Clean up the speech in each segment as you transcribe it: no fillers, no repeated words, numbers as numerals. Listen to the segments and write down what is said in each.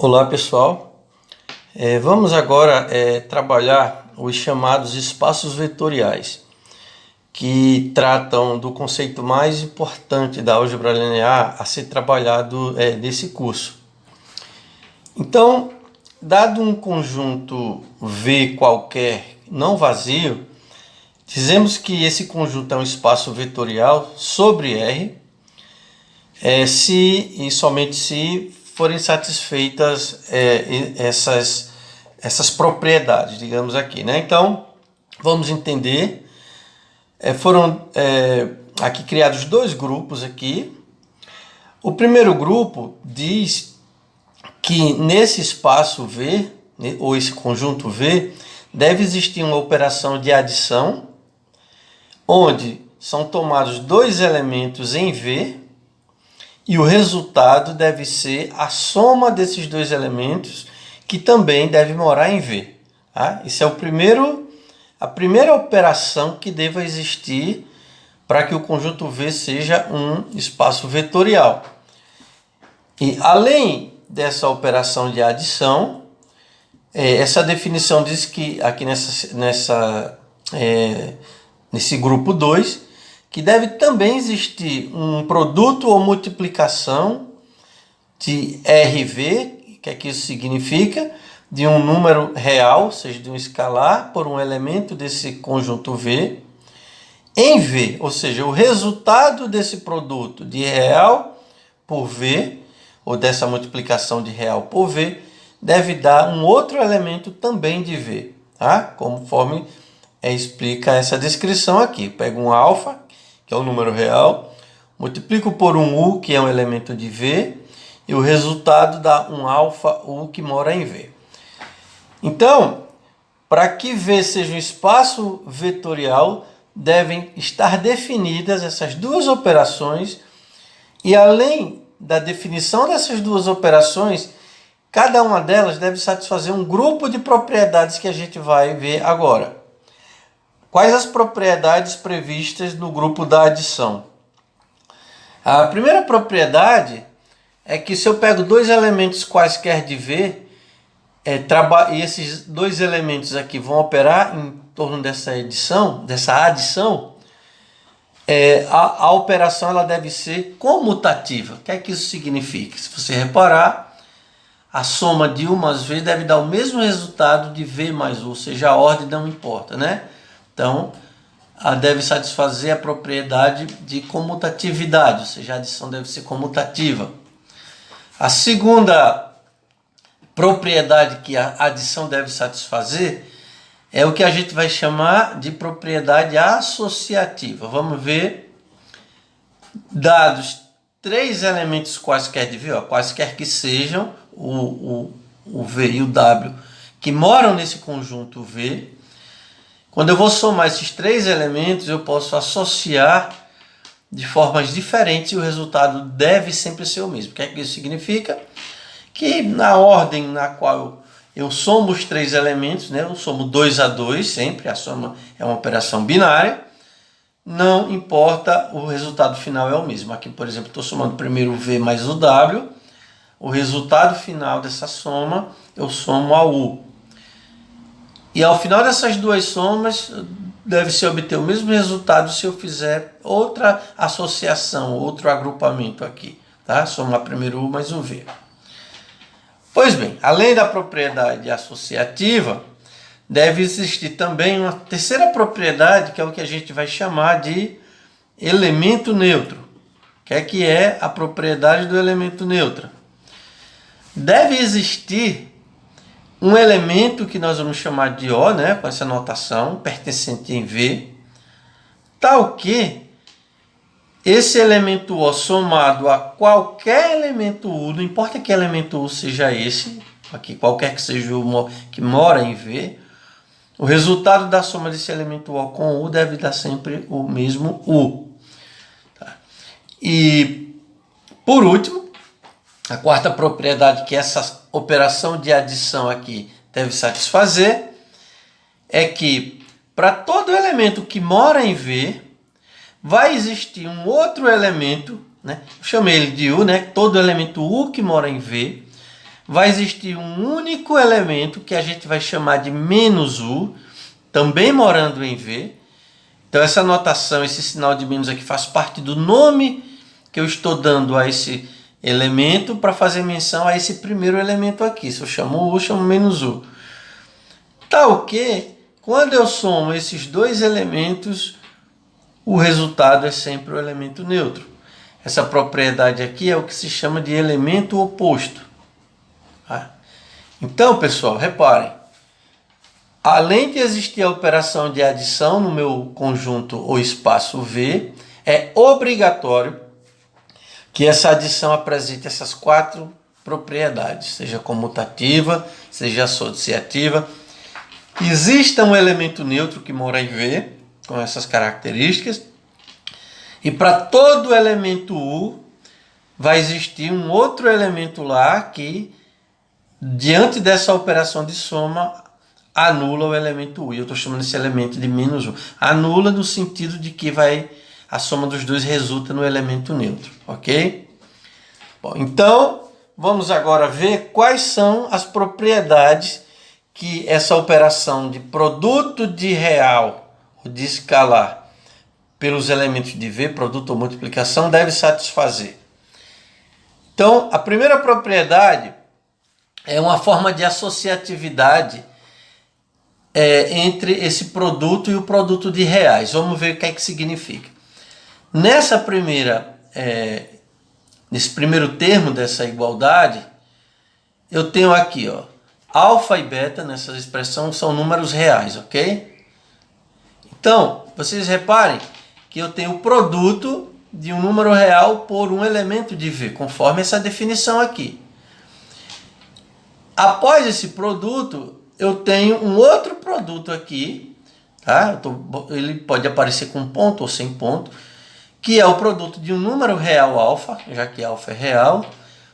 Olá pessoal, vamos agora trabalhar os chamados espaços vetoriais, que tratam do conceito mais importante da álgebra linear a ser trabalhado nesse curso. Então, dado um conjunto V qualquer não vazio, dizemos que esse conjunto é um espaço vetorial sobre R, se e somente se forem satisfeitas essas propriedades, digamos aqui, né? Então, vamos entender. Foram aqui criados dois grupos aqui. O primeiro grupo diz que nesse espaço V, ou esse conjunto V, deve existir uma operação de adição, onde são tomados dois elementos em V, e o resultado deve ser a soma desses dois elementos, que também deve morar em V. Tá? Isso é a primeira operação que deva existir para que o conjunto V seja um espaço vetorial. E além dessa operação de adição, essa definição diz que aqui nesse grupo 2, que deve também existir um produto ou multiplicação de RV, que é que isso significa, de um número real, ou seja, de um escalar, por um elemento desse conjunto V, em V, ou seja, o resultado desse produto de real por V, ou dessa multiplicação de real por V, deve dar um outro elemento também de V, tá? Conforme explica essa descrição aqui. Pega um alfa, que é o número real, multiplico por um U, que é um elemento de V, e o resultado dá um alfa U que mora em V. Então, para que V seja um espaço vetorial, devem estar definidas essas duas operações, e além da definição dessas duas operações, cada uma delas deve satisfazer um grupo de propriedades que a gente vai ver agora. Quais as propriedades previstas no grupo da adição? A primeira propriedade é que se eu pego dois elementos quaisquer de V, e esses dois elementos aqui vão operar em torno dessa adição, a operação ela deve ser comutativa. O que é que isso significa? Se você reparar, a soma de U mais V deve dar o mesmo resultado de V mais U, ou seja, a ordem não importa, né? Então, deve satisfazer a propriedade de comutatividade, ou seja, a adição deve ser comutativa. A segunda propriedade que a adição deve satisfazer é o que a gente vai chamar de propriedade associativa. Vamos ver, dados três elementos quaisquer de V, quaisquer que sejam, o V e o W, que moram nesse conjunto V. Quando eu vou somar esses três elementos, eu posso associar de formas diferentes e o resultado deve sempre ser o mesmo. O que é que isso significa? Que na ordem na qual eu somo os três elementos, né, eu somo 2 a 2 sempre, a soma é uma operação binária, não importa, o resultado final é o mesmo. Aqui, por exemplo, estou somando primeiro o V mais o W, o resultado final dessa soma eu somo a U. E ao final dessas duas somas, deve-se obter o mesmo resultado se eu fizer outra associação, outro agrupamento aqui. Tá? Somar primeiro U mais o V. Pois bem, além da propriedade associativa, deve existir também uma terceira propriedade, que é o que a gente vai chamar de elemento neutro. O que é a propriedade do elemento neutro? Deve existir um elemento que nós vamos chamar de O, né, com essa notação, pertencente em V, tal que esse elemento O somado a qualquer elemento U, não importa que elemento U seja esse, aqui qualquer que seja o que mora em V, o resultado da soma desse elemento O com U deve dar sempre o mesmo U. Tá? E, por último, a quarta propriedade que essa operação de adição aqui deve satisfazer é que para todo elemento que mora em V, vai existir um outro elemento, né? Eu chamei ele de U, né? Todo elemento U que mora em V, vai existir um único elemento que a gente vai chamar de menos U, também morando em V. Então essa notação, esse sinal de menos aqui faz parte do nome que eu estou dando a esse elemento para fazer menção a esse primeiro elemento aqui. Se eu chamo U, eu chamo menos U. Tal que, quando eu somo esses dois elementos, o resultado é sempre o elemento neutro. Essa propriedade aqui é o que se chama de elemento oposto. Tá? Então, pessoal, reparem. Além de existir a operação de adição no meu conjunto ou espaço V, é obrigatório que essa adição apresente essas 4 propriedades, seja comutativa, seja associativa. Exista um elemento neutro que mora em V, com essas características, e para todo elemento U vai existir um outro elemento lá que, diante dessa operação de soma, anula o elemento U. E eu estou chamando esse elemento de menos U. Anula no sentido de que a soma dos dois resulta no elemento neutro, ok? Bom, então, vamos agora ver quais são as propriedades que essa operação de produto de real ou de escalar pelos elementos de V, produto ou multiplicação, deve satisfazer. Então, a primeira propriedade é uma forma de associatividade entre esse produto e o produto de reais. Vamos ver o que é que significa. Nesse primeiro termo dessa igualdade, eu tenho aqui, ó, alfa e beta, nessa expressão, são números reais, ok? Então, vocês reparem que eu tenho o produto de um número real por um elemento de V, conforme essa definição aqui. Após esse produto, eu tenho um outro produto aqui, tá? Ele pode aparecer com ponto ou sem ponto, que é o produto de um número real alfa, já que alfa é real,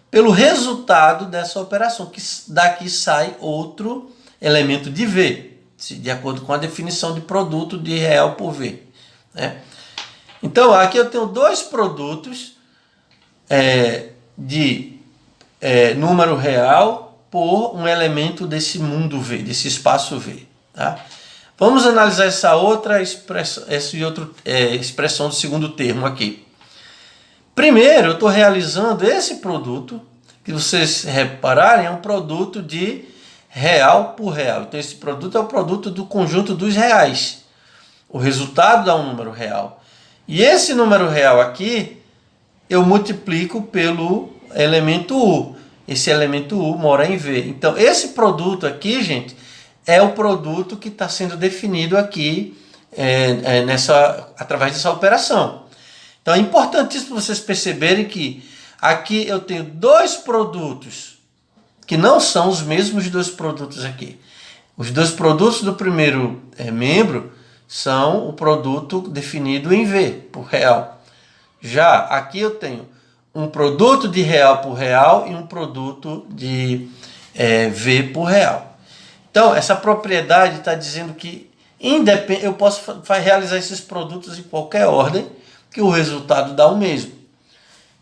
pelo resultado dessa operação, que daqui sai outro elemento de V, de acordo com a definição de produto de real por V, né? Então, aqui eu tenho dois produtos de número real por um elemento desse mundo V, desse espaço V. Tá? Vamos analisar essa outra expressão do segundo termo aqui. Primeiro, eu estou realizando esse produto, que vocês repararem, é um produto de real por real. Então, esse produto é o produto do conjunto dos reais. O resultado dá um número real. E esse número real aqui, eu multiplico pelo elemento U. Esse elemento U mora em V. Então, esse produto aqui, gente, é o produto que está sendo definido aqui através dessa operação. Então, é importantíssimo vocês perceberem que aqui eu tenho dois produtos que não são os mesmos dois produtos aqui. Os dois produtos do primeiro membro são o produto definido em V, por real. Já aqui eu tenho um produto de real por real e um produto de V por real. Então, essa propriedade está dizendo que eu posso realizar esses produtos em qualquer ordem, que o resultado dá o mesmo.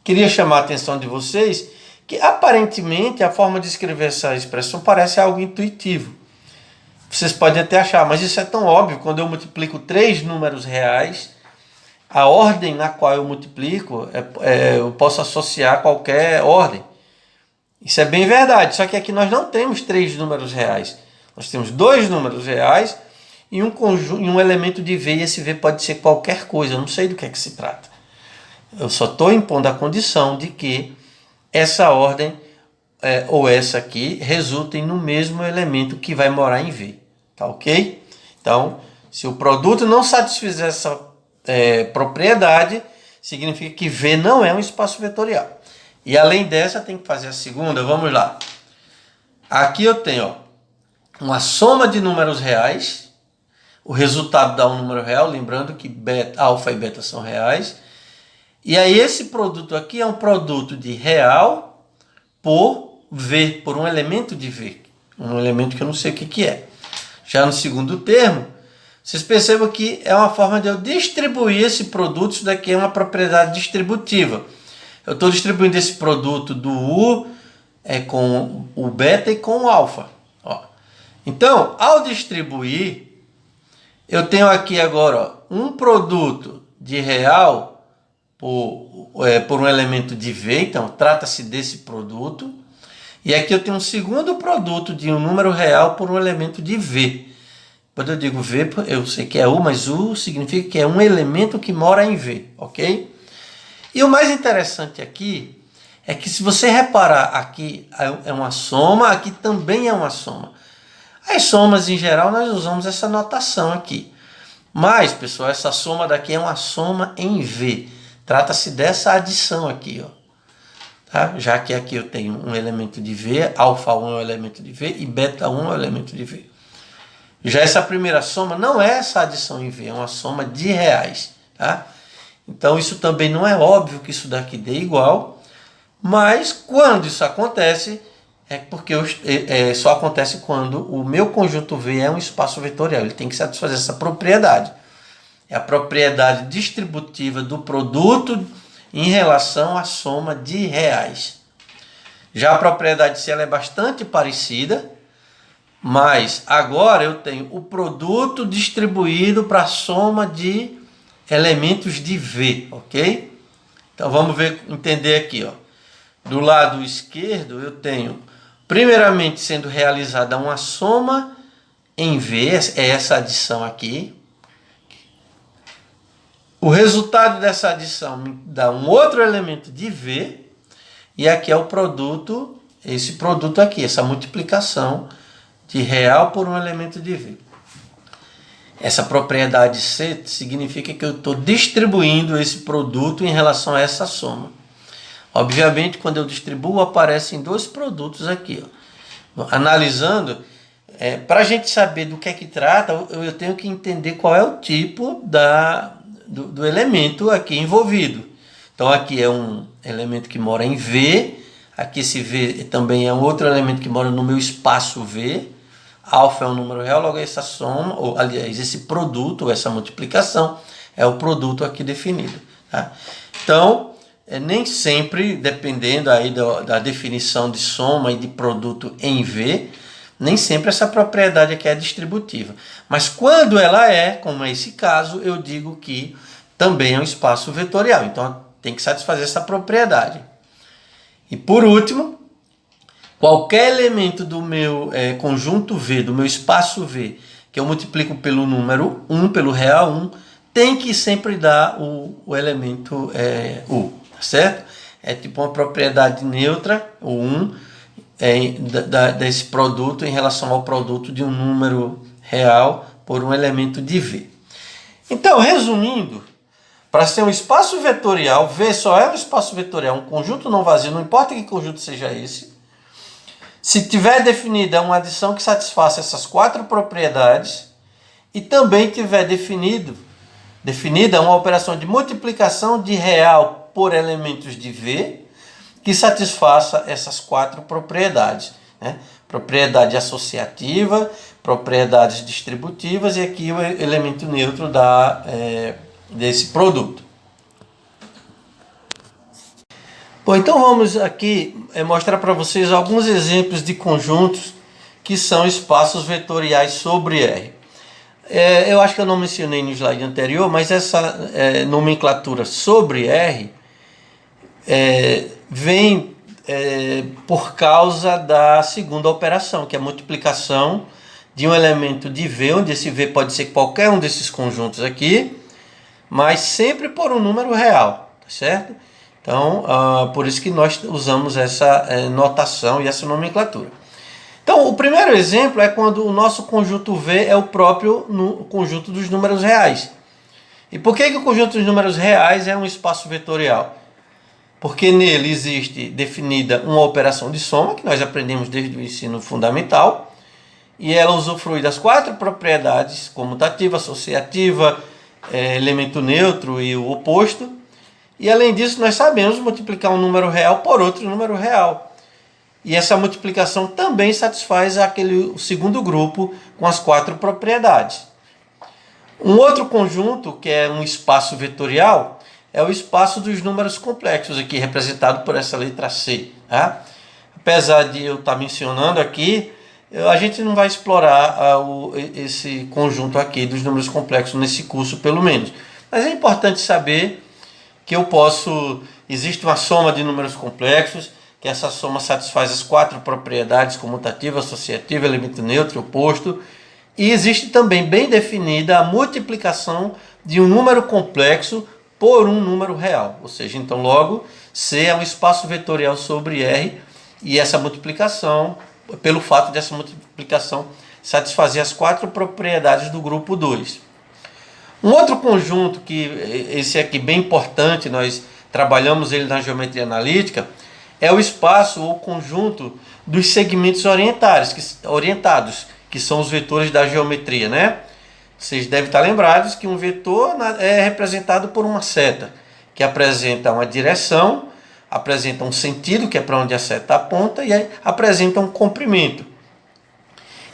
Queria chamar a atenção de vocês que, aparentemente, a forma de escrever essa expressão parece algo intuitivo. Vocês podem até achar, mas isso é tão óbvio. Quando eu multiplico 3 números reais, a ordem na qual eu multiplico, eu posso associar qualquer ordem. Isso é bem verdade, só que aqui nós não temos 3 números reais. Nós temos 2 números reais e um elemento de V, e esse V pode ser qualquer coisa, eu não sei do que é que se trata. Eu só estou impondo a condição de que essa ordem ou essa aqui resultem no mesmo elemento que vai morar em V. Tá ok? Então, se o produto não satisfizer essa propriedade, significa que V não é um espaço vetorial. E além dessa, tem que fazer a segunda. Vamos lá. Aqui eu tenho uma soma de números reais. O resultado dá um número real, lembrando que alfa e beta são reais. E aí esse produto aqui é um produto de real por V, por um elemento de V. Um elemento que eu não sei o que é. Já no segundo termo, vocês percebam que é uma forma de eu distribuir esse produto. Isso daqui é uma propriedade distributiva. Eu estou distribuindo esse produto do U com o beta e com o alfa. Ó. Então, ao distribuir, eu tenho aqui agora um produto de real por um elemento de V, então trata-se desse produto. E aqui eu tenho um segundo produto de um número real por um elemento de V. Quando eu digo V, eu sei que é U, mas U significa que é um elemento que mora em V, ok? E o mais interessante aqui é que se você reparar aqui é uma soma, aqui também é uma soma. As somas em geral nós usamos essa notação aqui. Mas, pessoal, essa soma daqui é uma soma em V. Trata-se dessa adição aqui, ó. Tá? Já que aqui eu tenho um elemento de V, alfa 1 é um elemento de V e beta 1 é um elemento de V. Já essa primeira soma não é essa adição em V, é uma soma de reais. Tá? Então isso também não é óbvio que isso daqui dê igual, mas quando isso acontece, é porque só acontece quando o meu conjunto V é um espaço vetorial, ele tem que satisfazer essa propriedade. É a propriedade distributiva do produto em relação à soma de reais. Já a propriedade se ela é bastante parecida, mas agora eu tenho o produto distribuído para a soma de elementos de V, ok? Então vamos entender aqui, ó. Do lado esquerdo eu tenho, primeiramente sendo realizada uma soma em V, é essa adição aqui. O resultado dessa adição me dá um outro elemento de V, e aqui é o produto, esse produto aqui, essa multiplicação de real por um elemento de V. Essa propriedade C significa que eu estou distribuindo esse produto em relação a essa soma. Obviamente, quando eu distribuo, aparecem dois produtos aqui. Ó. Analisando, para a gente saber do que é que trata, eu tenho que entender qual é o tipo do elemento aqui envolvido. Então aqui é um elemento que mora em V, aqui esse V também é um outro elemento que mora no meu espaço V, alfa é um número real, logo essa soma, ou aliás, esse produto, ou essa multiplicação, é o produto aqui definido. Tá? Então, nem sempre, dependendo aí da definição de soma e de produto em V, nem sempre essa propriedade aqui é distributiva. Mas quando ela como é esse caso, eu digo que também é um espaço vetorial. Então tem que satisfazer essa propriedade. E por último, qualquer elemento do meu conjunto V, do meu espaço V, que eu multiplico pelo número 1, pelo real 1, tem que sempre dar o elemento U, tá certo? É tipo uma propriedade neutra, o 1, desse produto em relação ao produto de um número real por um elemento de V. Então, resumindo, para ser um espaço vetorial, V só é um espaço vetorial, um conjunto não vazio, não importa que conjunto seja esse. Se tiver definida uma adição que satisfaça essas quatro propriedades e também tiver definida uma operação de multiplicação de real por elementos de V, que satisfaça essas quatro propriedades. Né? Propriedade associativa, propriedades distributivas e aqui o elemento neutro desse produto. Bom, então vamos aqui mostrar para vocês alguns exemplos de conjuntos que são espaços vetoriais sobre R. Eu acho que eu não mencionei no slide anterior, mas essa nomenclatura sobre R vem por causa da segunda operação, que é a multiplicação de um elemento de V, onde esse V pode ser qualquer um desses conjuntos aqui, mas sempre por um número real, tá certo? Então, por isso que nós usamos essa notação e essa nomenclatura. Então, o primeiro exemplo é quando o nosso conjunto V é o próprio conjunto dos números reais. E por que o conjunto dos números reais é um espaço vetorial? Porque nele existe definida uma operação de soma, que nós aprendemos desde o ensino fundamental, e ela usufrui das quatro propriedades, comutativa, associativa, elemento neutro e o oposto. E além disso, nós sabemos multiplicar um número real por outro número real. E essa multiplicação também satisfaz o segundo grupo com as quatro propriedades. Um outro conjunto, que é um espaço vetorial, é o espaço dos números complexos, aqui representado por essa letra C. Tá? apesar de eu estar mencionando aqui, a gente não vai explorar esse conjunto aqui dos números complexos nesse curso, pelo menos. Mas é importante saber que existe uma soma de números complexos, que essa soma satisfaz as 4 propriedades comutativa, associativa, elemento neutro, oposto, e existe também bem definida a multiplicação de um número complexo por um número real, ou seja, então logo C é um espaço vetorial sobre R, e essa multiplicação, pelo fato dessa multiplicação satisfazer as 4 propriedades do grupo 2. Um outro conjunto, que esse aqui bem importante, nós trabalhamos ele na geometria analítica, é o espaço ou conjunto dos segmentos orientados, que são os vetores da geometria, né? Vocês devem estar lembrados que um vetor é representado por uma seta, que apresenta uma direção, apresenta um sentido, que é para onde a seta aponta, e aí apresenta um comprimento.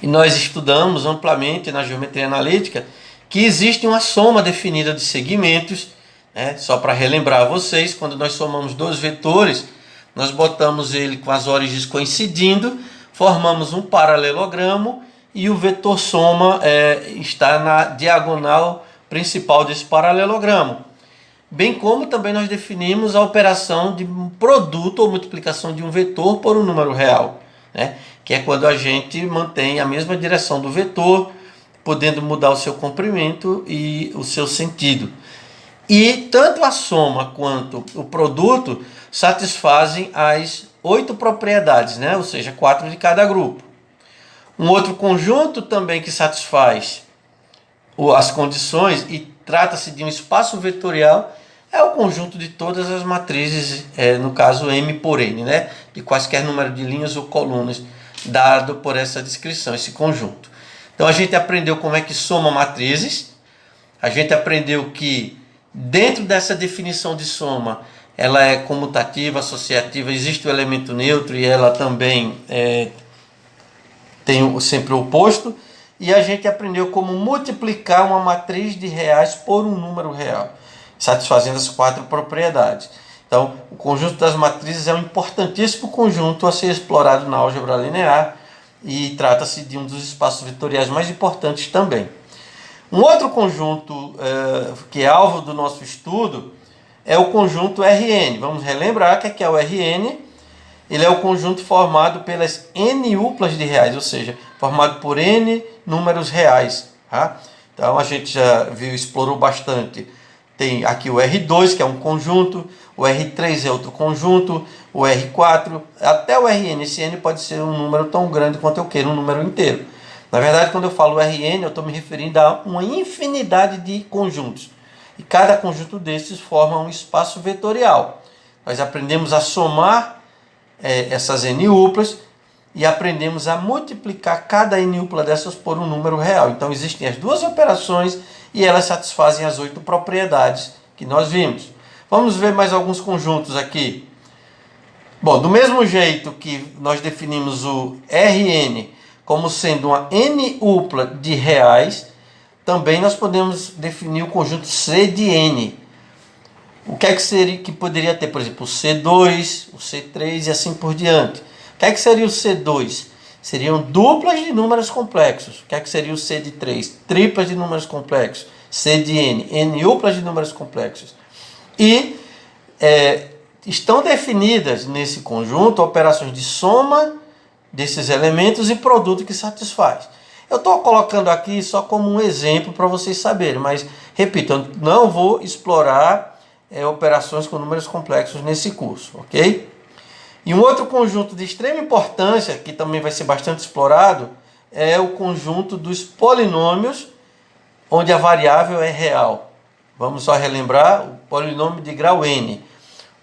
E nós estudamos amplamente na geometria analítica que existe uma soma definida de segmentos, né? Só para relembrar vocês, quando nós somamos 2 vetores, nós botamos ele com as origens coincidindo, formamos um paralelogramo, e o vetor soma está na diagonal principal desse paralelogramo. Bem como também nós definimos a operação de produto ou multiplicação de um vetor por um número real, né? Que é quando a gente mantém a mesma direção do vetor, podendo mudar o seu comprimento e o seu sentido. E tanto a soma quanto o produto satisfazem as 8 propriedades, né? Ou seja, 4 de cada grupo. Um outro conjunto também que satisfaz as condições e trata-se de um espaço vetorial é o conjunto de todas as matrizes, no caso M por N, né? De quaisquer número de linhas ou colunas dado por essa descrição, esse conjunto. Então a gente aprendeu como é que soma matrizes, a gente aprendeu que dentro dessa definição de soma ela é comutativa, associativa, existe o elemento neutro e ela também tem sempre o oposto, e a gente aprendeu como multiplicar uma matriz de reais por um número real, satisfazendo as 4 propriedades. Então, o conjunto das matrizes é um importantíssimo conjunto a ser explorado na álgebra linear, e trata-se de um dos espaços vetoriais mais importantes também. Um outro conjunto que é alvo do nosso estudo é o conjunto Rn. Vamos relembrar que é o Rn. Ele é o conjunto formado pelas n uplas de reais, ou seja, formado por n números reais. Tá? Então a gente já explorou bastante. Tem aqui o R2, que é um conjunto, o R3 é outro conjunto, o R4, até o Rn. Esse n pode ser um número tão grande quanto eu queira, um número inteiro. Na verdade, quando eu falo Rn, eu estou me referindo a uma infinidade de conjuntos. E cada conjunto desses forma um espaço vetorial. Nós aprendemos a somar essas n uplas e aprendemos a multiplicar cada n upla dessas por um número real. Então existem as 2 operações e elas satisfazem as 8 propriedades que nós vimos. Vamos ver mais alguns conjuntos aqui. Bom, do mesmo jeito que nós definimos o Rn como sendo uma n upla de reais, também nós podemos definir o conjunto C de n. O que é que seria que poderia ter, por exemplo, o C2, o C3 e assim por diante. O que é que seria o C2? Seriam duplas de números complexos. O que é que seria o C de 3? Triplas de números complexos. C de n, n uplas de números complexos. E estão definidas nesse conjunto operações de soma desses elementos e produto que satisfaz. Eu estou colocando aqui só como um exemplo para vocês saberem, mas, repito, eu não vou explorar operações com números complexos nesse curso, ok? E um outro conjunto de extrema importância, que também vai ser bastante explorado, é o conjunto dos polinômios, onde a variável é real. Vamos só relembrar o polinômio de grau n.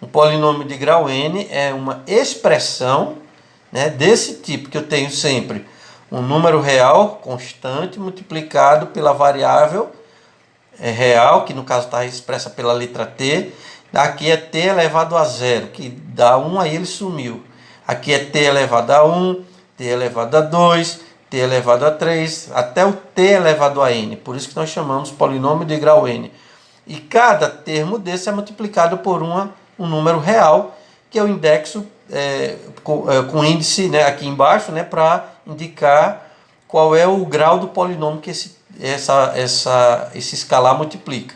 Um polinômio de grau n é uma expressão, né, desse tipo, que eu tenho sempre um número real constante multiplicado pela variável real, que no caso está expressa pela letra t. Aqui é t elevado a 0, que dá 1, aí ele sumiu. Aqui é t elevado a 1, t elevado a 2, t elevado a 3, até o t elevado a n. Por isso que nós chamamos polinômio de grau n. E cada termo desse é multiplicado por um número real, que é o indexo com índice, né, aqui embaixo, né, para indicar qual é o grau do polinômio que esse escalar multiplica.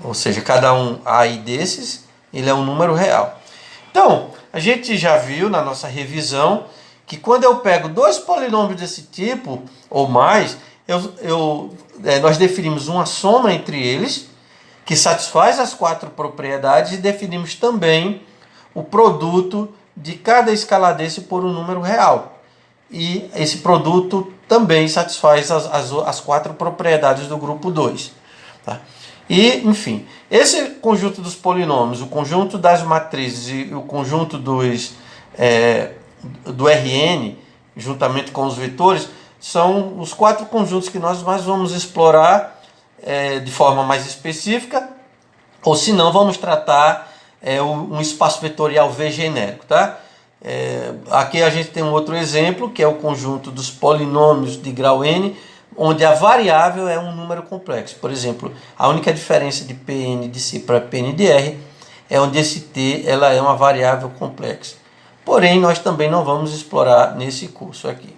Ou seja, cada um aí desses, ele é um número real. Então, a gente já viu na nossa revisão que quando eu pego dois polinômios desse tipo, ou mais, nós definimos uma soma entre eles, que satisfaz as quatro propriedades, e definimos também o produto de cada escalar desse por um número real. E esse produto também satisfaz as quatro propriedades do grupo 2. Tá? E, enfim, esse conjunto dos polinômios, o conjunto das matrizes e o conjunto do Rn, juntamente com os vetores, são os quatro conjuntos que nós mais vamos explorar de forma mais específica, ou se não, vamos tratar um espaço vetorial V genérico. Tá? Aqui a gente tem um outro exemplo, que é o conjunto dos polinômios de grau n, onde a variável é um número complexo. Por exemplo, a única diferença de Pn de C para Pn de R é onde esse t ela é uma variável complexa. Porém, nós também não vamos explorar nesse curso aqui.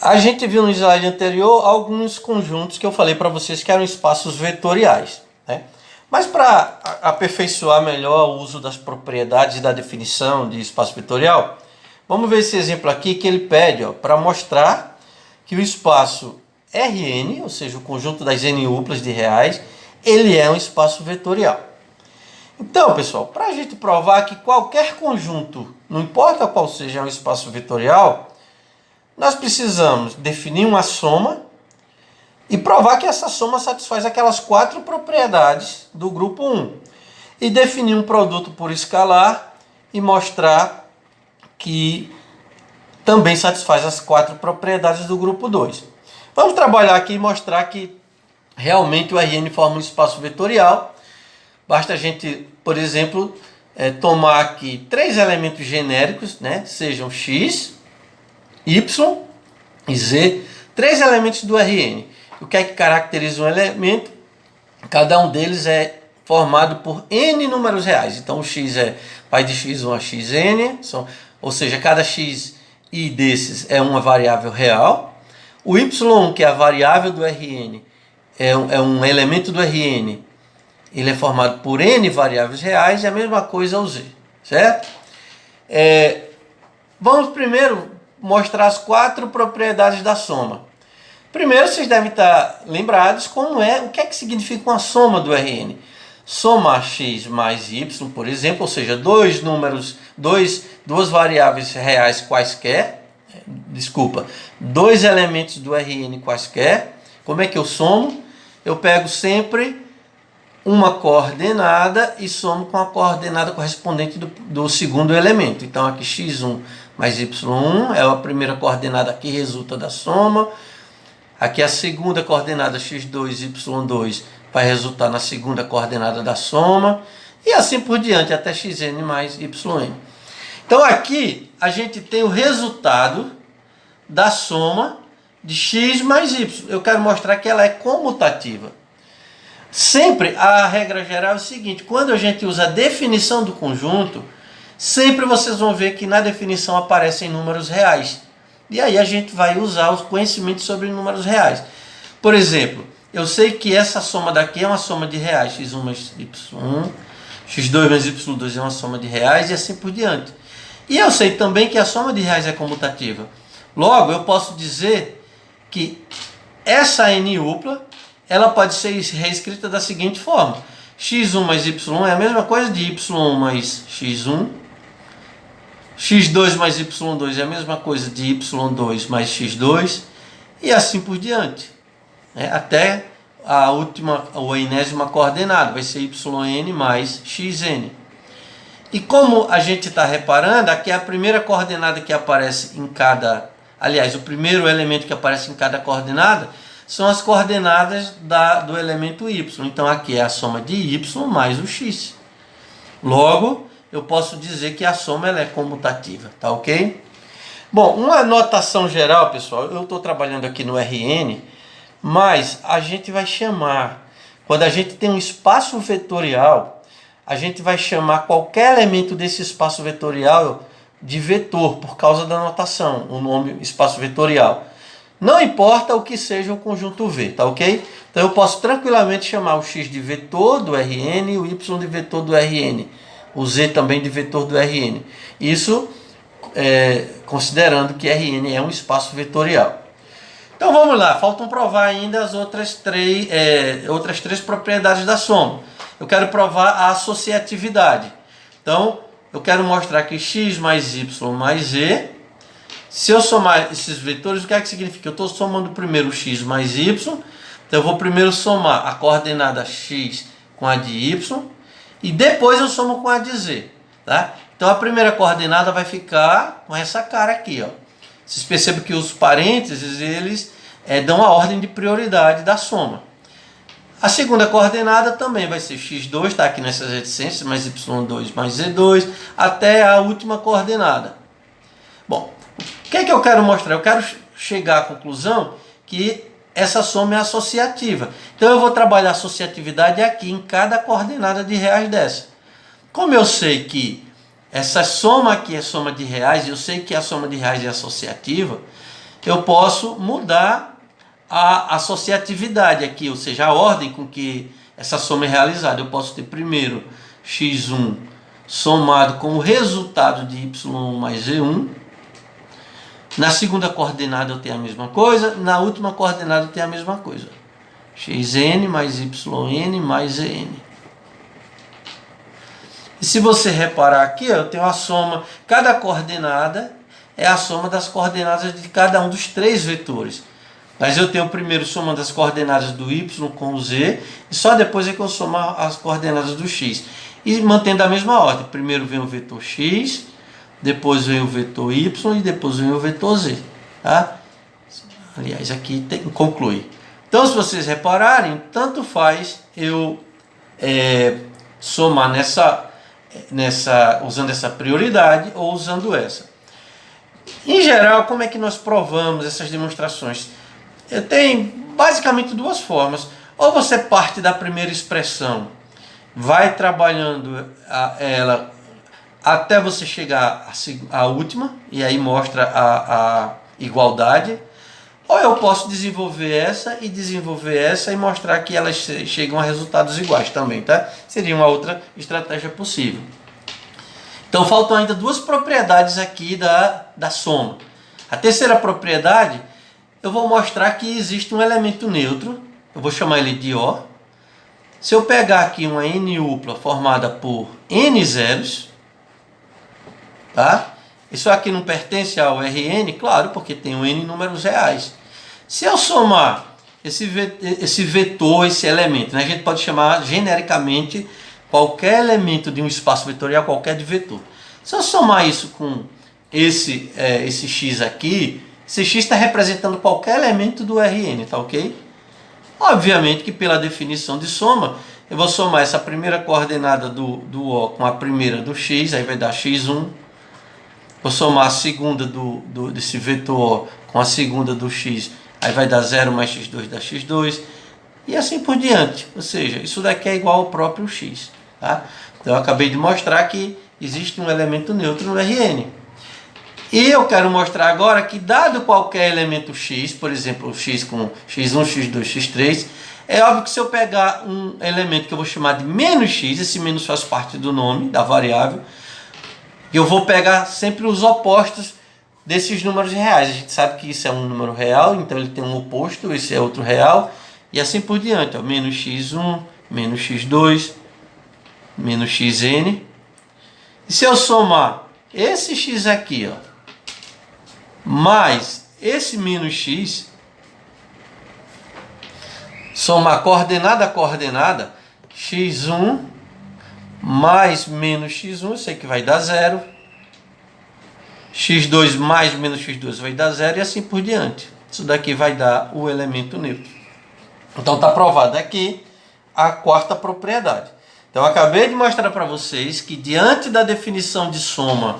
A gente viu no slide anterior alguns conjuntos que eu falei para vocês que eram espaços vetoriais, né? Mas para aperfeiçoar melhor o uso das propriedades e da definição de espaço vetorial, vamos ver esse exemplo aqui que ele pede para mostrar que o espaço Rn, ou seja, o conjunto das n-uplas de reais, ele é um espaço vetorial. Então, pessoal, para a gente provar que qualquer conjunto, não importa qual seja, é um espaço vetorial, nós precisamos definir uma soma e provar que essa soma satisfaz aquelas quatro propriedades do grupo 1. E definir um produto por escalar e mostrar que também satisfaz as quatro propriedades do grupo 2. Vamos trabalhar aqui e mostrar que realmente o Rn forma um espaço vetorial. Basta a gente, por exemplo, tomar aqui três elementos genéricos, né? Sejam x, y e z, três elementos do Rn. O que é que caracteriza um elemento? Cada um deles é formado por n números reais. Então o x vai de x1 a xn, ou seja, cada x i desses é uma variável real. O y, que é a variável do Rn, é um elemento do Rn. Ele é formado por n variáveis reais, e a mesma coisa o z, certo? Vamos primeiro mostrar as quatro propriedades da soma. Primeiro, vocês devem estar lembrados o que é que significa uma soma do Rn. Somar x mais y, por exemplo, ou seja, duas variáveis reais quaisquer, dois elementos do Rn quaisquer. Como é que eu somo? Eu pego sempre uma coordenada e somo com a coordenada correspondente do segundo elemento. Então aqui x1 mais y1 é a primeira coordenada que resulta da soma. Aqui a segunda coordenada x2 y2 vai resultar na segunda coordenada da soma. E assim por diante, até xn mais yn. Então aqui a gente tem o resultado da soma de x mais y. Eu quero mostrar que ela é comutativa. Sempre a regra geral é o seguinte: quando a gente usa a definição do conjunto, sempre vocês vão ver que na definição aparecem números reais. E aí a gente vai usar os conhecimentos sobre números reais. Por exemplo, eu sei que essa soma daqui é uma soma de reais, x1 mais y1, x2 mais y2 é uma soma de reais e assim por diante. E eu sei também que a soma de reais é comutativa. Logo, eu posso dizer que essa n-upla ela pode ser reescrita da seguinte forma: x1 mais y1 é a mesma coisa de y1 mais x1, x2 mais y2 é a mesma coisa de y2 mais x2, e assim por diante, né? Até a enésima coordenada vai ser yn mais xn. E como a gente está reparando, aqui é a primeira coordenada que aparece em cada... Aliás, o primeiro elemento que aparece em cada coordenada são as coordenadas do elemento y. Então aqui é a soma de y mais o x. Logo, eu posso dizer que a soma ela é comutativa, tá ok? Bom, uma notação geral, pessoal, eu estou trabalhando aqui no Rn, mas a gente vai chamar, quando a gente tem um espaço vetorial, a gente vai chamar qualquer elemento desse espaço vetorial de vetor, por causa da notação, o nome espaço vetorial. Não importa o que seja o conjunto V, tá ok? Então eu posso tranquilamente chamar o x de vetor do Rn, o y de vetor do Rn, o z também de vetor do Rn. Isso considerando que Rn é um espaço vetorial. Então vamos lá, faltam provar ainda as outras três propriedades da soma. Eu quero provar a associatividade. Então eu quero mostrar que x mais y mais z, se eu somar esses vetores, o que é que significa? Eu estou somando primeiro x mais y, então eu vou primeiro somar a coordenada x com a de y, e depois eu somo com a de z. Tá? Então a primeira coordenada vai ficar com essa cara aqui. Ó. Vocês percebem que os parênteses eles dão a ordem de prioridade da soma. A segunda coordenada também vai ser x2, está aqui nessas reticências, mais y2 mais z2, até a última coordenada. Bom, o que é que eu quero mostrar? Eu quero chegar à conclusão que essa soma é associativa. Então eu vou trabalhar a associatividade aqui em cada coordenada de reais dessa. Como eu sei que essa soma aqui é soma de reais, e eu sei que a soma de reais é associativa, eu posso mudar a associatividade aqui, ou seja, a ordem com que essa soma é realizada. Eu posso ter primeiro x1 somado com o resultado de y1 mais z1. Na segunda coordenada eu tenho a mesma coisa, na última coordenada eu tenho a mesma coisa. xn mais yn mais zn. E se você reparar aqui, eu tenho a soma, cada coordenada é a soma das coordenadas de cada um dos três vetores. Mas eu tenho primeiro somando as coordenadas do y com o z, e só depois é que eu somo as coordenadas do x. E mantendo a mesma ordem. Primeiro vem o vetor x, depois vem o vetor y e depois vem o vetor z. Tá? Aliás, aqui conclui. Então, se vocês repararem, tanto faz eu somar usando essa prioridade ou usando essa. Em geral, como é que nós provamos essas demonstrações? Tem basicamente duas formas. Ou você parte da primeira expressão, vai trabalhando ela até você chegar à última, e aí mostra a igualdade. Ou eu posso desenvolver essa e mostrar que elas chegam a resultados iguais também, tá? Seria uma outra estratégia possível. Então faltam ainda duas propriedades aqui da soma. A terceira propriedade, eu vou mostrar que existe um elemento neutro, eu vou chamar ele de O. Se eu pegar aqui uma N-upla formada por N zeros, tá? Isso aqui não pertence ao Rn, claro, porque tem um N números reais. Se eu somar esse vetor, esse elemento, né, a gente pode chamar genericamente qualquer elemento de um espaço vetorial, qualquer de vetor. Se eu somar isso com esse x aqui, esse x está representando qualquer elemento do Rn, tá ok? Obviamente que pela definição de soma, eu vou somar essa primeira coordenada do O com a primeira do x, aí vai dar x1. Vou somar a segunda desse vetor O com a segunda do x, aí vai dar 0 mais x2 dá x2. E assim por diante. Ou seja, isso daqui é igual ao próprio x. Tá? Então eu acabei de mostrar que existe um elemento neutro no Rn. E eu quero mostrar agora que dado qualquer elemento x, por exemplo, x com x1, x2, x3, é óbvio que se eu pegar um elemento que eu vou chamar de menos x, esse menos faz parte do nome da variável, eu vou pegar sempre os opostos desses números reais. A gente sabe que isso é um número real, então ele tem um oposto, esse é outro real, e assim por diante. Ó, menos x1, menos x2, menos xn. E se eu somar esse x aqui, ó, mais esse menos x, somar coordenada a coordenada, x1 mais menos x1, eu sei que vai dar 0. x2 mais menos x2 vai dar 0 e assim por diante. Isso daqui vai dar o elemento neutro. Então está provada aqui a quarta propriedade. Então eu acabei de mostrar para vocês que diante da definição de soma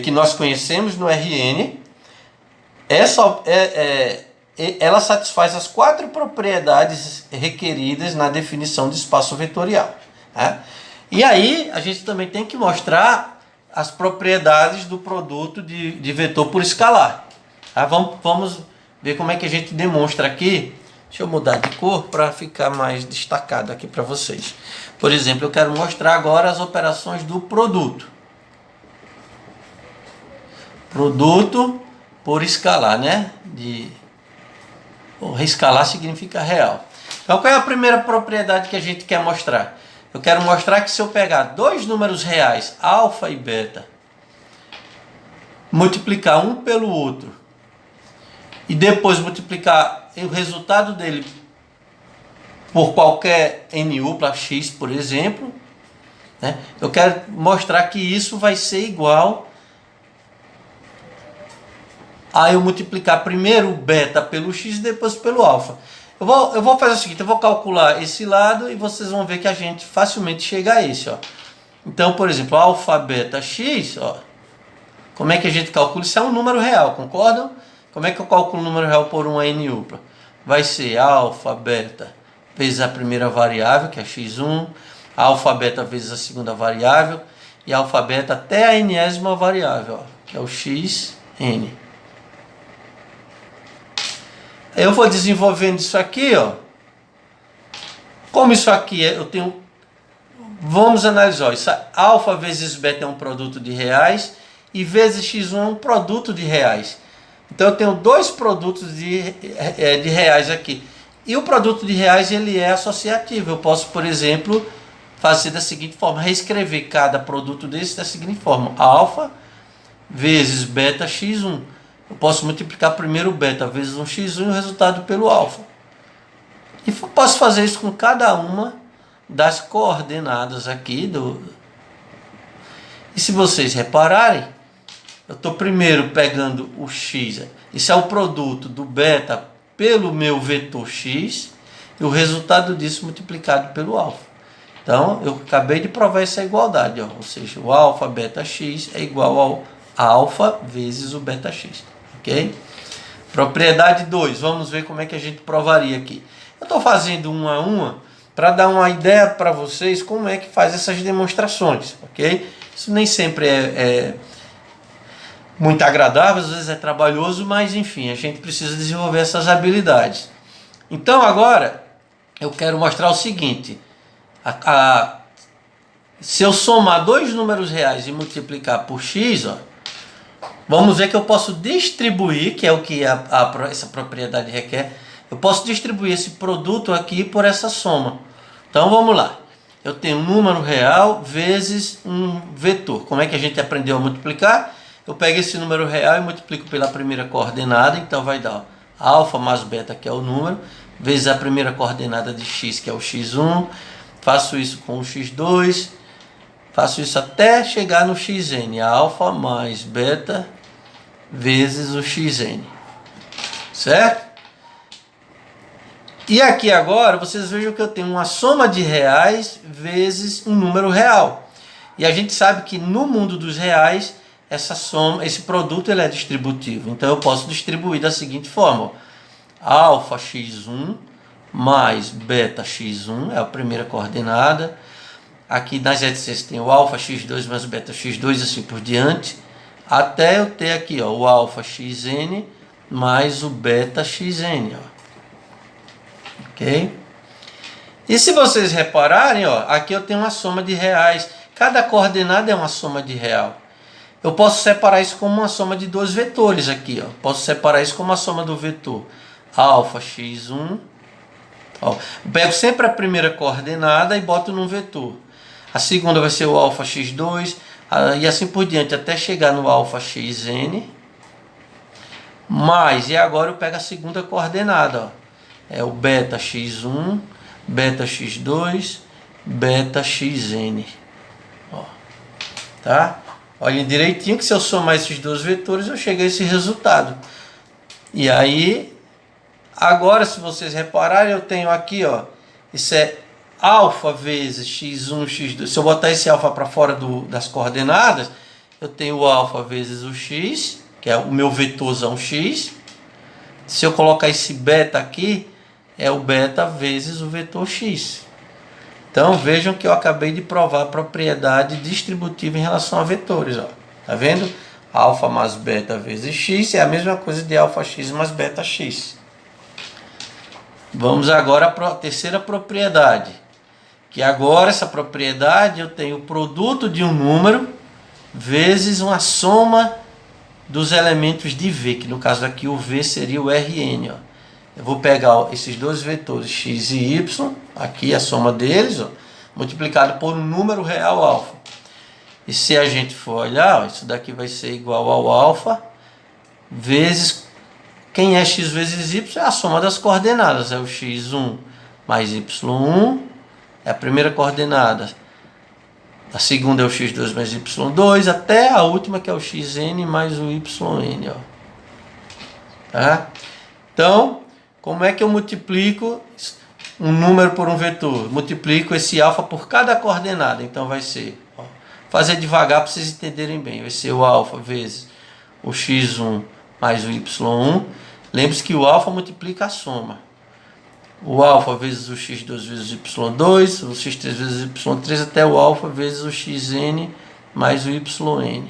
que nós conhecemos no Rn, ela satisfaz as quatro propriedades requeridas na definição de espaço vetorial. Tá? E aí a gente também tem que mostrar as propriedades do produto de vetor por escalar. Tá? Vamos ver como é que a gente demonstra aqui. Deixa eu mudar de cor para ficar mais destacado aqui para vocês. Por exemplo, eu quero mostrar agora as operações do produto. Produto por escalar, né? Escalar significa real. Então, qual é a primeira propriedade que a gente quer mostrar? Eu quero mostrar que se eu pegar dois números reais, alfa e beta, multiplicar um pelo outro, e depois multiplicar o resultado dele por qualquer NU para X, por exemplo, né? Eu quero mostrar que isso vai ser igual a eu multiplicar primeiro o beta pelo X e depois pelo alfa. Eu vou fazer o seguinte, eu vou calcular esse lado e vocês vão ver que a gente facilmente chega a esse. Ó. Então, por exemplo, alfa, beta, X, ó, como é que a gente calcula? Isso é um número real, concordam? Como é que eu calculo o número real por uma NU? Vai ser alfa, beta, vezes a primeira variável, que é x1, alfa, beta vezes a segunda variável, e alfa, beta até a enésima variável, ó, que é o xn. Eu vou desenvolvendo isso aqui, ó. Como isso aqui eu tenho... Vamos analisar, ó. Isso, alfa vezes beta é um produto de reais e vezes x1 é um produto de reais. Então eu tenho dois produtos de reais aqui. E o produto de reais ele é associativo. Eu posso, por exemplo, fazer da seguinte forma, reescrever cada produto desse da seguinte forma. Alfa vezes beta x1. Eu posso multiplicar primeiro o beta vezes um x1 e o resultado pelo alfa. E posso fazer isso com cada uma das coordenadas aqui. E se vocês repararem, eu estou primeiro pegando o x. Isso é o produto do beta pelo meu vetor x. E o resultado disso multiplicado pelo alfa. Então, eu acabei de provar essa igualdade. Ó, ou seja, o alfa beta x é igual ao alfa vezes o beta x. Ok? Propriedade 2. Vamos ver como é que a gente provaria aqui. Eu estou fazendo uma a uma para dar uma ideia para vocês como é que faz essas demonstrações. Ok? Isso nem sempre é muito agradável, às vezes é trabalhoso, mas enfim, a gente precisa desenvolver essas habilidades. Então agora eu quero mostrar o seguinte. Se eu somar dois números reais e multiplicar por x, ó, vamos ver que eu posso distribuir, que é o que essa propriedade requer. Eu posso distribuir esse produto aqui por essa soma. Então vamos lá. Eu tenho um número real vezes um vetor. Como é que a gente aprendeu a multiplicar? Eu pego esse número real e multiplico pela primeira coordenada. Então vai dar alfa mais beta, que é o número, vezes a primeira coordenada de x, que é o x1. Faço isso com o x2. Faço isso até chegar no xn. Alfa mais beta vezes o xn. Certo? E aqui agora, vocês vejam que eu tenho uma soma de reais vezes um número real. E a gente sabe que no mundo dos reais, essa soma, esse produto ele é distributivo. Então eu posso distribuir da seguinte forma. Ó. Alfa x1 mais beta x1 é a primeira coordenada. Aqui nas reticências tem o alfa x2 mais o beta x2 e assim por diante. Até eu ter aqui ó, o alfa xn mais o beta xn. Ó. Ok? E se vocês repararem, ó, aqui eu tenho uma soma de reais. Cada coordenada é uma soma de real. Eu posso separar isso como uma soma de dois vetores aqui. Ó. Posso separar isso como a soma do vetor alfa x1. Ó. Eu pego sempre a primeira coordenada e boto num vetor. A segunda vai ser o alfa x2 e assim por diante até chegar no alfa xn. E agora eu pego a segunda coordenada. Ó. É o beta x1, beta x2, beta xn. Ó. Tá? Olhem direitinho que se eu somar esses dois vetores eu chego a esse resultado. E aí, agora se vocês repararem, eu tenho aqui, ó, isso é alfa vezes x1, x2. Se eu botar esse alfa para fora das coordenadas, eu tenho o alfa vezes o x, que é o meu vetorzão x. Se eu colocar esse beta aqui, é o beta vezes o vetor x. Então vejam que eu acabei de provar a propriedade distributiva em relação a vetores. Ó. Tá vendo? Alfa mais beta vezes x é a mesma coisa de alfa x mais beta x. Vamos agora para a terceira propriedade. Que agora essa propriedade eu tenho o produto de um número vezes uma soma dos elementos de V, que no caso aqui o V seria o Rn. Ó. Eu vou pegar esses dois vetores x e y, aqui a soma deles, ó, multiplicado por um número real alfa. E se a gente for olhar, ó, isso daqui vai ser igual ao alfa vezes, quem é x vezes y é a soma das coordenadas, é o x1 mais y1, é a primeira coordenada. A segunda é o x2 mais y2, até a última que é o xn mais o yn. Ó. Tá? Então, como é que eu multiplico um número por um vetor? Multiplico esse alfa por cada coordenada. Então vai ser, ó, fazer devagar para vocês entenderem bem. Vai ser o alfa vezes o x1 mais o y1. Lembre-se que o alfa multiplica a soma. O alfa vezes o x2 vezes o y2, o x3 vezes o y3, até o alfa vezes o xn mais o yn.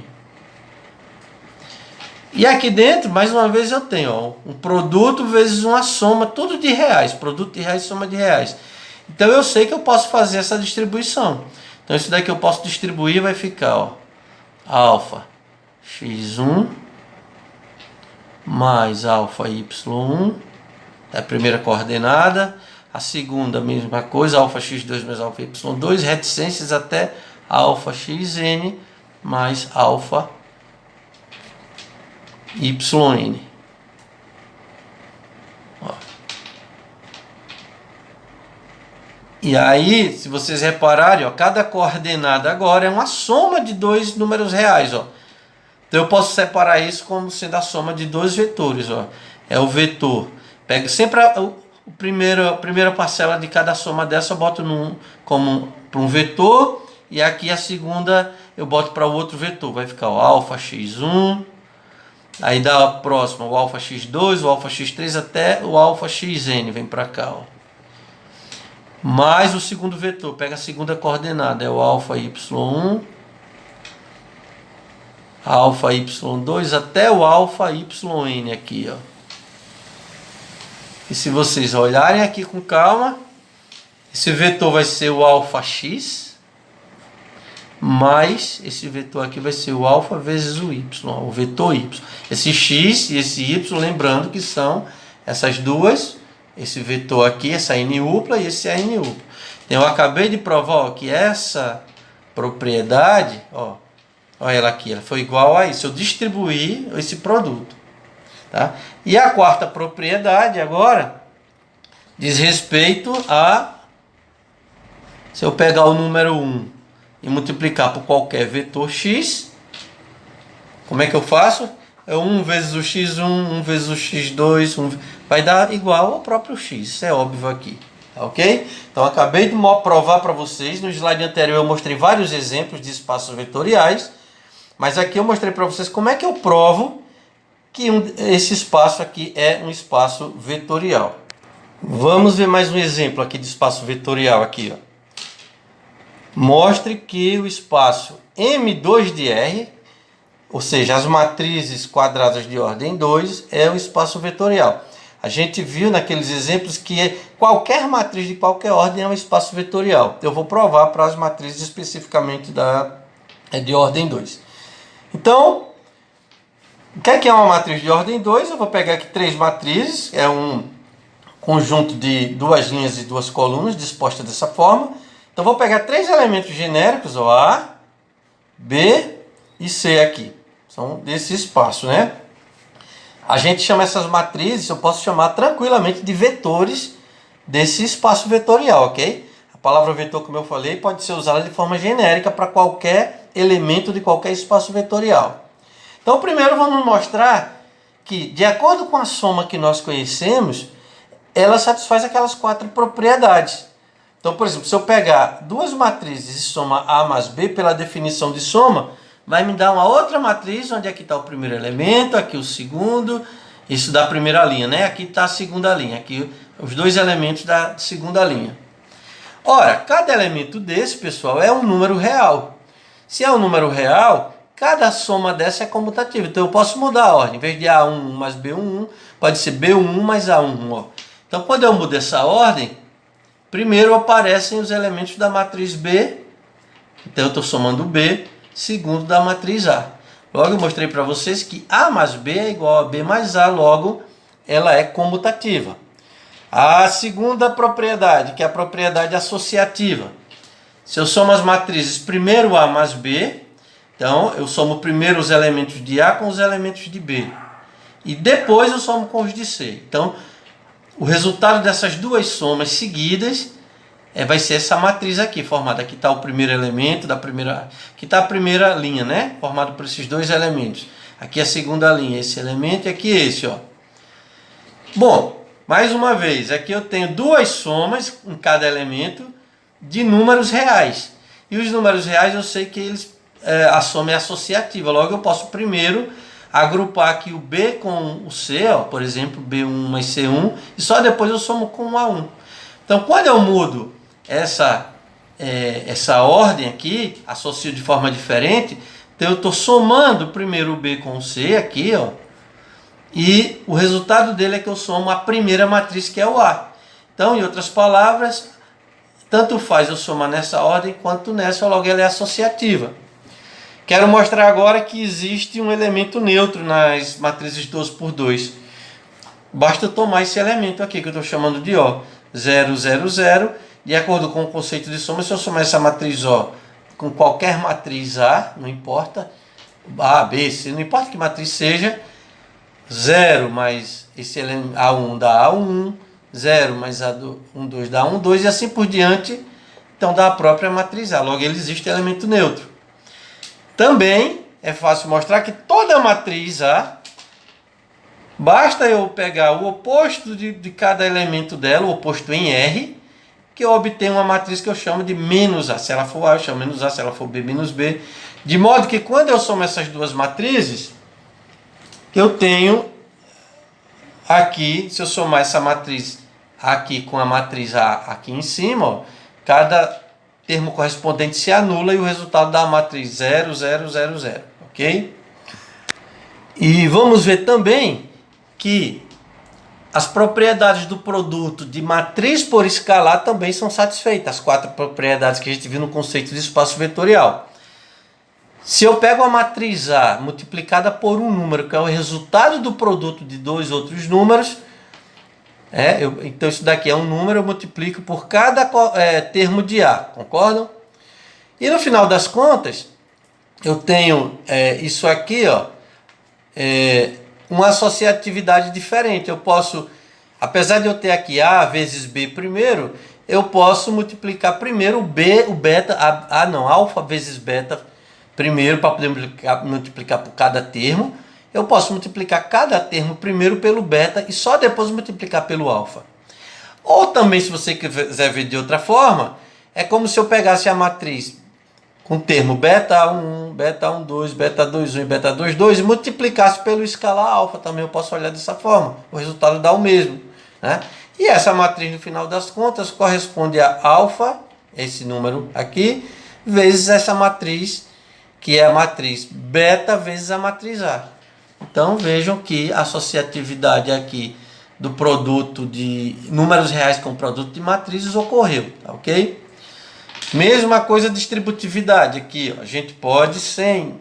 E aqui dentro, mais uma vez, eu tenho ó, um produto vezes uma soma, tudo de reais. Produto de reais, soma de reais. Então eu sei que eu posso fazer essa distribuição. Então isso daqui eu posso distribuir, vai ficar ó, alfa x1 mais alfa y1. É a primeira coordenada. A segunda, a mesma coisa, alfa x2 mais alfa y2, reticências até alfa xn mais alfa yn. Ó. E aí, se vocês repararem, ó, cada coordenada agora é uma soma de dois números reais. Ó. Então eu posso separar isso como sendo a soma de dois vetores. Ó. É o vetor. Pego sempre a primeira parcela de cada soma dessa, eu boto como para um vetor, e aqui a segunda eu boto para o outro vetor. Vai ficar o alfa x1, aí dá a próxima o alfa x2, o alfa x3 até o alfa xn, vem para cá. Ó. Mais o segundo vetor, pega a segunda coordenada, é o alfa y1, alfa y2 até o alfa yn aqui, ó. E se vocês olharem aqui com calma, esse vetor vai ser o alfa x, mais esse vetor aqui vai ser o alfa vezes o y, o vetor y. Esse x e esse y, lembrando que são essas duas, esse vetor aqui, essa n-upla e esse n-upla. Então eu acabei de provar ó, que essa propriedade, ó, olha ela aqui, ela foi igual a isso. Eu distribuí esse produto. Tá? E a quarta propriedade agora diz respeito a, se eu pegar o número 1 e multiplicar por qualquer vetor x, como é que eu faço? É 1 vezes o x1, 1 vezes o x2, vai dar igual ao próprio x, isso é óbvio aqui, tá, ok? Então acabei de provar para vocês, no slide anterior eu mostrei vários exemplos de espaços vetoriais, mas aqui eu mostrei para vocês como é que eu provo que esse espaço aqui é um espaço vetorial. Vamos ver mais um exemplo aqui de espaço vetorial aqui, ó. Mostre que o espaço M2 de R, ou seja, as matrizes quadradas de ordem 2, é um espaço vetorial. A gente viu naqueles exemplos que qualquer matriz de qualquer ordem é um espaço vetorial. Eu vou provar para as matrizes especificamente de ordem 2. Então, o que é uma matriz de ordem 2? Eu vou pegar aqui três matrizes, é um conjunto de duas linhas e duas colunas dispostas dessa forma. Então vou pegar três elementos genéricos, ó, A, B e C aqui. São desse espaço, né? A gente chama essas matrizes, eu posso chamar tranquilamente de vetores desse espaço vetorial, ok? A palavra vetor, como eu falei, pode ser usada de forma genérica para qualquer elemento de qualquer espaço vetorial. Então, primeiro vamos mostrar que, de acordo com a soma que nós conhecemos, ela satisfaz aquelas quatro propriedades. Então, por exemplo, se eu pegar duas matrizes e somar A mais B, pela definição de soma, vai me dar uma outra matriz, onde aqui está o primeiro elemento, aqui o segundo, isso da primeira linha, né? Aqui está a segunda linha, aqui os dois elementos da segunda linha. Ora, cada elemento desse, pessoal, é um número real. Se é um número real, cada soma dessa é comutativa. Então eu posso mudar a ordem. Em vez de A1 mais B1, pode ser B1 mais A1. Ó. Então quando eu mudo essa ordem, primeiro aparecem os elementos da matriz B. Então eu estou somando B, segundo da matriz A. Logo eu mostrei para vocês que A mais B é igual a B mais A, logo ela é comutativa. A segunda propriedade, que é a propriedade associativa. Se eu somo as matrizes primeiro A mais B, então eu somo primeiro os elementos de A com os elementos de B. E depois eu somo com os de C. Então o resultado dessas duas somas seguidas vai ser essa matriz aqui, formada. Aqui está o primeiro elemento da primeira. Aqui está a primeira linha, né? Formado por esses dois elementos. Aqui a segunda linha, esse elemento e aqui esse, ó. Bom, mais uma vez, aqui eu tenho duas somas em cada elemento de números reais. E os números reais eu sei que a soma é associativa. Logo eu posso primeiro agrupar aqui o B com o C, ó, por exemplo, B1 mais C1, e só depois eu somo com o A1. Então, quando eu mudo essa ordem aqui, associo de forma diferente, então eu estou somando primeiro o B com o C aqui, ó, e o resultado dele é que eu somo a primeira matriz, que é o A. Então, em outras palavras, tanto faz eu somar nessa ordem quanto nessa, logo ela é associativa. Quero mostrar agora que existe um elemento neutro nas matrizes 2 por 2. Basta eu tomar esse elemento aqui, que eu estou chamando de O. 0, 0, 0. De acordo com o conceito de soma, se eu somar essa matriz O com qualquer matriz A, não importa, A, B, C, não importa que matriz seja, 0 mais esse A1 dá A1, 0 mais A1, 2 dá A1, 2 e assim por diante, então dá a própria matriz A. Logo, ele existe elemento neutro. Também é fácil mostrar que toda matriz A, basta eu pegar o oposto de cada elemento dela, o oposto em R, que eu obtenho uma matriz que eu chamo de menos A. Se ela for A, eu chamo menos A, se ela for B, menos B. De modo que quando eu somo essas duas matrizes, eu tenho aqui, se eu somar essa matriz aqui com a matriz A aqui em cima, ó, cada termo correspondente se anula e o resultado dá a matriz 0, 0, 0, 0. Ok? E vamos ver também que as propriedades do produto de matriz por escalar também são satisfeitas. As 4 propriedades que a gente viu no conceito de espaço vetorial. Se eu pego a matriz A multiplicada por um número, que é o resultado do produto de dois outros números, então isso daqui é um número, eu multiplico por cada termo de A, concordam? E no final das contas, eu tenho isso aqui, ó, uma associatividade diferente. Eu posso, apesar de eu ter aqui A vezes B primeiro, eu posso multiplicar primeiro o beta, alfa vezes beta primeiro, para poder multiplicar por cada termo. Eu posso multiplicar cada termo primeiro pelo beta e só depois multiplicar pelo alfa. Ou também, se você quiser ver de outra forma, é como se eu pegasse a matriz com o termo beta 1, beta 1, 2, beta 2, 1 e beta 2, 2 e multiplicasse pelo escalar alfa. Também eu posso olhar dessa forma. O resultado dá o mesmo, né? E essa matriz, no final das contas, corresponde a alfa, esse número aqui, vezes essa matriz, que é a matriz beta vezes a matriz A. Então vejam que a associatividade aqui do produto de números reais com produto de matrizes ocorreu, tá, ok? Mesma coisa distributividade aqui, ó, a gente pode sem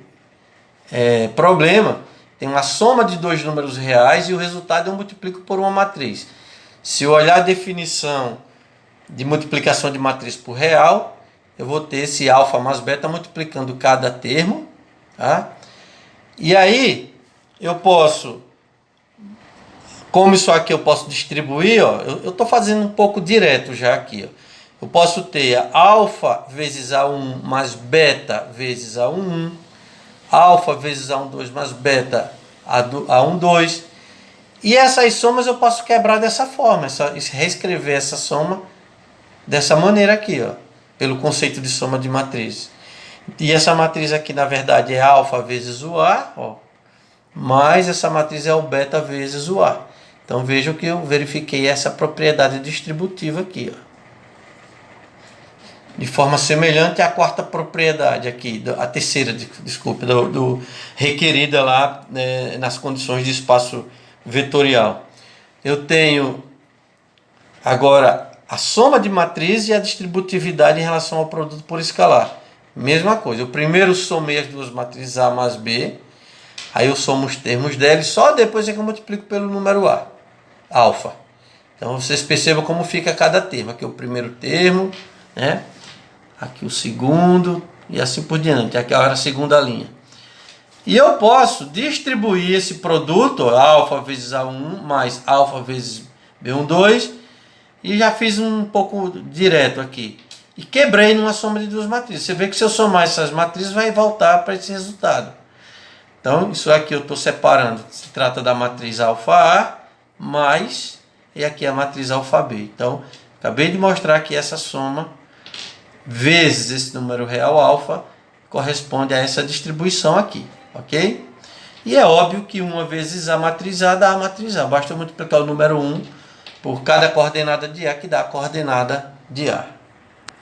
problema, tem uma soma de dois números reais e o resultado eu multiplico por uma matriz. Se eu olhar a definição de multiplicação de matriz por real, eu vou ter esse alfa mais beta multiplicando cada termo, tá? E aí eu posso, como isso aqui eu posso distribuir, ó, eu estou fazendo um pouco direto já aqui, ó. Eu posso ter alfa vezes A1 mais beta vezes A11, alfa vezes A12 mais beta A12, e essas somas eu posso quebrar dessa forma, reescrever essa soma dessa maneira aqui, ó, pelo conceito de soma de matrizes. E essa matriz aqui, na verdade, é alfa vezes o A, ó, mais essa matriz é o beta vezes o A. Então vejam que eu verifiquei essa propriedade distributiva aqui, ó. de forma semelhante à quarta propriedade aqui, a terceira, desculpe, requerida lá, né, nas condições de espaço vetorial. Eu tenho agora a soma de matrizes e a distributividade em relação ao produto por escalar. Mesma coisa, eu primeiro somei as duas matrizes A mais B, aí eu somo os termos dela e só depois é que eu multiplico pelo número A, alfa. Então vocês percebam como fica cada termo. Aqui é o primeiro termo, né? Aqui o segundo e assim por diante. Aqui agora a segunda linha. E eu posso distribuir esse produto, alfa vezes A1 mais alfa vezes B12, e já fiz um pouco direto aqui. E quebrei numa soma de duas matrizes. Você vê que se eu somar essas matrizes vai voltar para esse resultado. Então isso aqui eu estou separando. Se trata da matriz alfa A mais, e aqui a matriz alfa B. Então acabei de mostrar que essa soma vezes esse número real alfa corresponde a essa distribuição aqui, ok? E é óbvio que uma vezes a matriz A dá a matriz A. Basta multiplicar o número 1 por cada coordenada de A, que dá a coordenada de A.